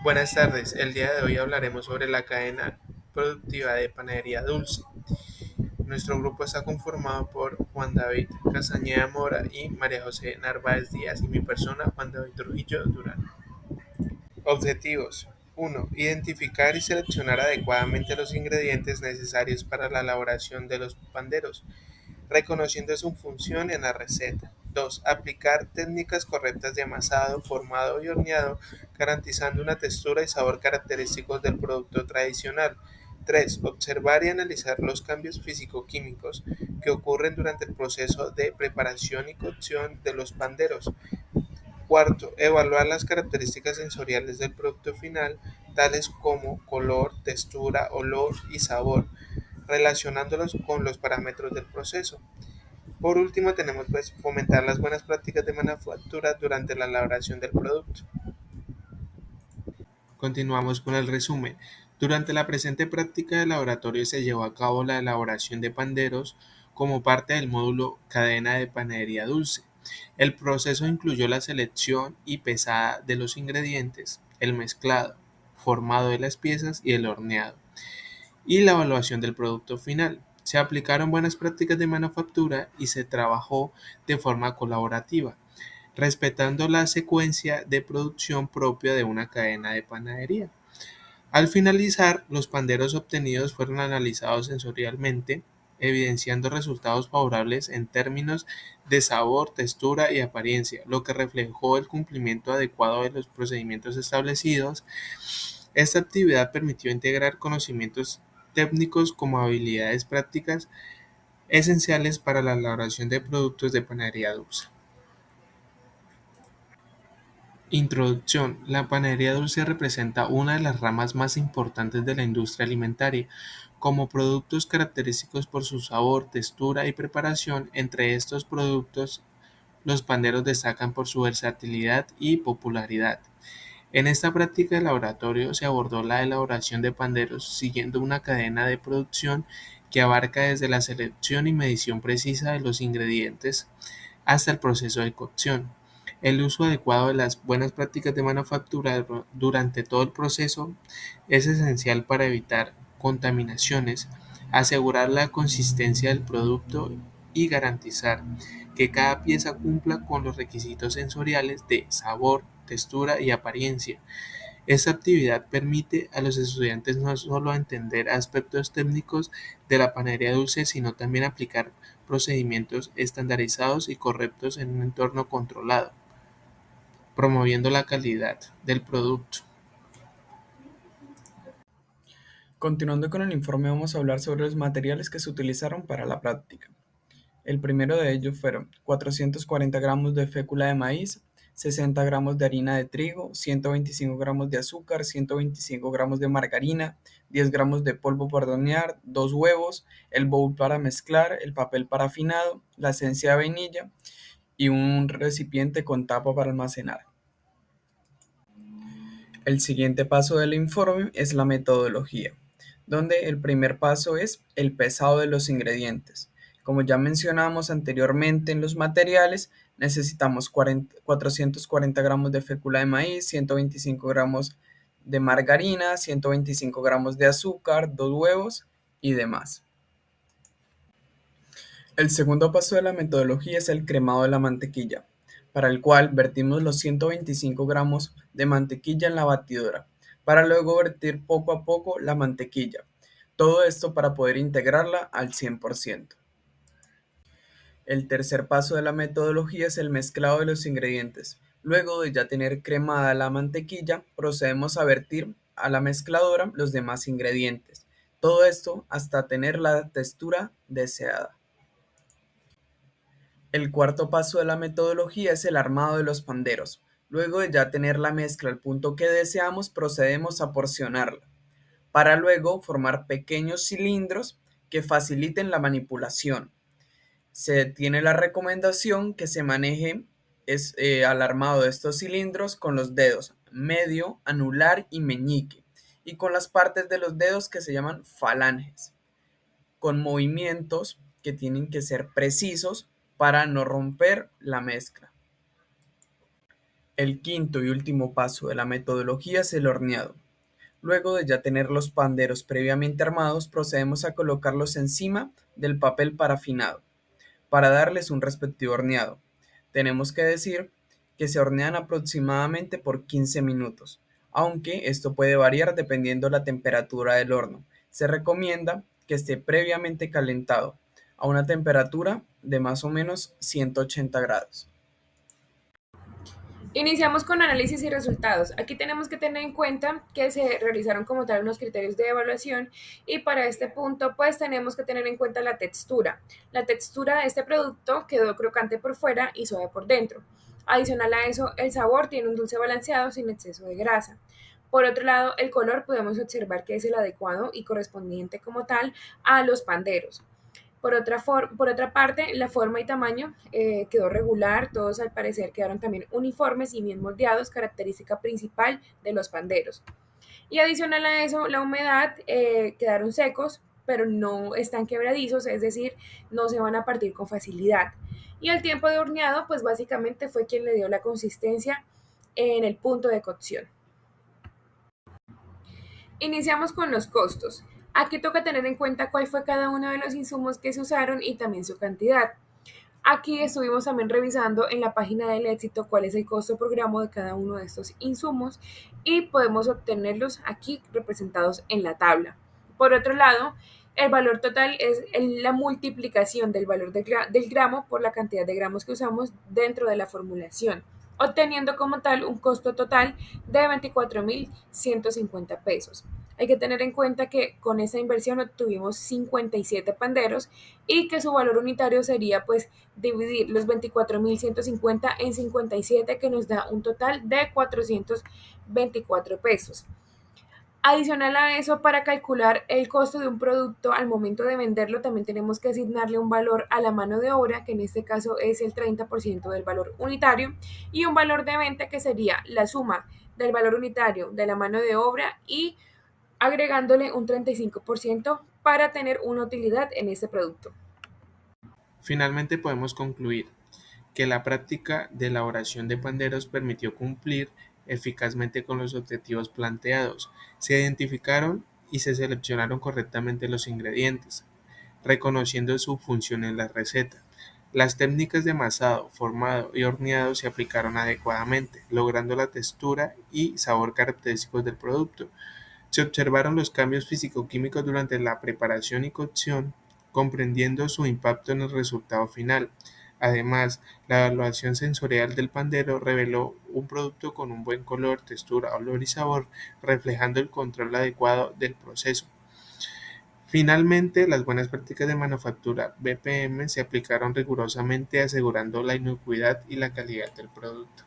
Buenas tardes, el día de hoy hablaremos sobre la cadena productiva de panadería dulce. Nuestro grupo está conformado por Juan David Castañeda Mora y María José Narváez Díaz y mi persona Juan David Trujillo Durán. Objetivos: 1. Identificar y seleccionar adecuadamente los ingredientes necesarios para la elaboración de los panderos, reconociendo su función en la receta. 2. Aplicar técnicas correctas de amasado, formado y horneado, garantizando una textura y sabor característicos del producto tradicional. 3. Observar y analizar los cambios físico-químicos que ocurren durante el proceso de preparación y cocción de los panderos. Cuarto, evaluar las características sensoriales del producto final, tales como color, textura, olor y sabor, relacionándolos con los parámetros del proceso. Por último, tenemos fomentar las buenas prácticas de manufactura durante la elaboración del producto. Continuamos con el resumen. Durante la presente práctica de laboratorio se llevó a cabo la elaboración de panderos como parte del módulo Cadena de Panadería Dulce. El proceso incluyó la selección y pesada de los ingredientes, el mezclado, formado de las piezas y el horneado, y la evaluación del producto final. Se aplicaron buenas prácticas de manufactura y se trabajó de forma colaborativa, respetando la secuencia de producción propia de una cadena de panadería. Al finalizar, los panderos obtenidos fueron analizados sensorialmente, evidenciando resultados favorables en términos de sabor, textura y apariencia, lo que reflejó el cumplimiento adecuado de los procedimientos establecidos. Esta actividad permitió integrar conocimientos técnicos como habilidades prácticas esenciales para la elaboración de productos de panadería dulce. Introducción: la panadería dulce representa una de las ramas más importantes de la industria alimentaria, como productos característicos por su sabor, textura y preparación. Entre estos productos, los panderos destacan por su versatilidad y popularidad. En esta práctica de laboratorio se abordó la elaboración de panderos siguiendo una cadena de producción que abarca desde la selección y medición precisa de los ingredientes hasta el proceso de cocción. El uso adecuado de las buenas prácticas de manufactura durante todo el proceso es esencial para evitar contaminaciones, asegurar la consistencia del producto y garantizar que cada pieza cumpla con los requisitos sensoriales de sabor, textura y apariencia. Esta actividad permite a los estudiantes no solo entender aspectos técnicos de la panadería dulce, sino también aplicar procedimientos estandarizados y correctos en un entorno controlado, promoviendo la calidad del producto. Continuando con el informe, vamos a hablar sobre los materiales que se utilizaron para la práctica. El primero de ellos fueron 440 gramos de fécula de maíz, 60 gramos de harina de trigo, 125 gramos de azúcar, 125 gramos de margarina, 10 gramos de polvo para hornear, 2 huevos, el bowl para mezclar, el papel parafinado, la esencia de vainilla y un recipiente con tapa para almacenar. El siguiente paso del informe es la metodología, donde el primer paso es el pesado de los ingredientes. Como ya mencionamos anteriormente en los materiales, necesitamos 440 gramos de fécula de maíz, 125 gramos de margarina, 125 gramos de azúcar, 2 huevos y demás. El segundo paso de la metodología es el cremado de la mantequilla, para el cual vertimos los 125 gramos de mantequilla en la batidora, para luego vertir poco a poco la mantequilla. Todo esto para poder integrarla al 100%. El tercer paso de la metodología es el mezclado de los ingredientes. Luego de ya tener cremada la mantequilla, procedemos a vertir a la mezcladora los demás ingredientes. Todo esto hasta tener la textura deseada. El cuarto paso de la metodología es el armado de los panderos. Luego de ya tener la mezcla al punto que deseamos, procedemos a porcionarla, para luego formar pequeños cilindros que faciliten la manipulación. Se tiene la recomendación que se maneje al armado de estos cilindros con los dedos medio, anular y meñique, y con las partes de los dedos que se llaman falanges, con movimientos que tienen que ser precisos para no romper la mezcla. El quinto y último paso de la metodología es el horneado. Luego de ya tener los panderos previamente armados, procedemos a colocarlos encima del papel parafinado para darles un respectivo horneado. Tenemos que decir que se hornean aproximadamente por 15 minutos, aunque esto puede variar dependiendo la temperatura del horno. Se recomienda que esté previamente calentado a una temperatura de más o menos 180 grados. Iniciamos con análisis y resultados. Aquí tenemos que tener en cuenta que se realizaron como tal unos criterios de evaluación y para este punto pues tenemos que tener en cuenta la textura. La textura de este producto quedó crocante por fuera y suave por dentro. Adicional a eso, el sabor tiene un dulce balanceado sin exceso de grasa. Por otro lado, el color podemos observar que es el adecuado y correspondiente como tal a los panderos. Por otra parte, la forma y tamaño quedó regular, todos al parecer quedaron también uniformes y bien moldeados, característica principal de los panderos. Y adicional a eso, la humedad quedaron secos, pero no están quebradizos, es decir, no se van a partir con facilidad. Y el tiempo de horneado, pues básicamente fue quien le dio la consistencia en el punto de cocción. Iniciamos con los costos. Aquí toca tener en cuenta cuál fue cada uno de los insumos que se usaron y también su cantidad. Aquí estuvimos también revisando en la página del éxito cuál es el costo por gramo de cada uno de estos insumos y podemos obtenerlos aquí representados en la tabla. Por otro lado, el valor total es la multiplicación del valor del gramo por la cantidad de gramos que usamos dentro de la formulación, obteniendo como tal un costo total de 24.150 pesos. Hay que tener en cuenta que con esa inversión obtuvimos 57 panderos y que su valor unitario sería pues dividir los 24.150 en 57 que nos da un total de 424 pesos. Adicional a eso, para calcular el costo de un producto al momento de venderlo, también tenemos que asignarle un valor a la mano de obra, que en este caso es el 30% del valor unitario, y un valor de venta que sería la suma del valor unitario de la mano de obra y agregándole un 35% para tener una utilidad en este producto. Finalmente podemos concluir que la práctica de elaboración de panderos permitió cumplir eficazmente con los objetivos planteados. Se identificaron y se seleccionaron correctamente los ingredientes, reconociendo su función en la receta. Las técnicas de amasado, formado y horneado se aplicaron adecuadamente, logrando la textura y sabor característicos del producto. Se observaron los cambios físico-químicos durante la preparación y cocción, comprendiendo su impacto en el resultado final. Además, la evaluación sensorial del pandero reveló un producto con un buen color, textura, olor y sabor, reflejando el control adecuado del proceso. Finalmente, las buenas prácticas de manufactura (BPM) se aplicaron rigurosamente, asegurando la inocuidad y la calidad del producto.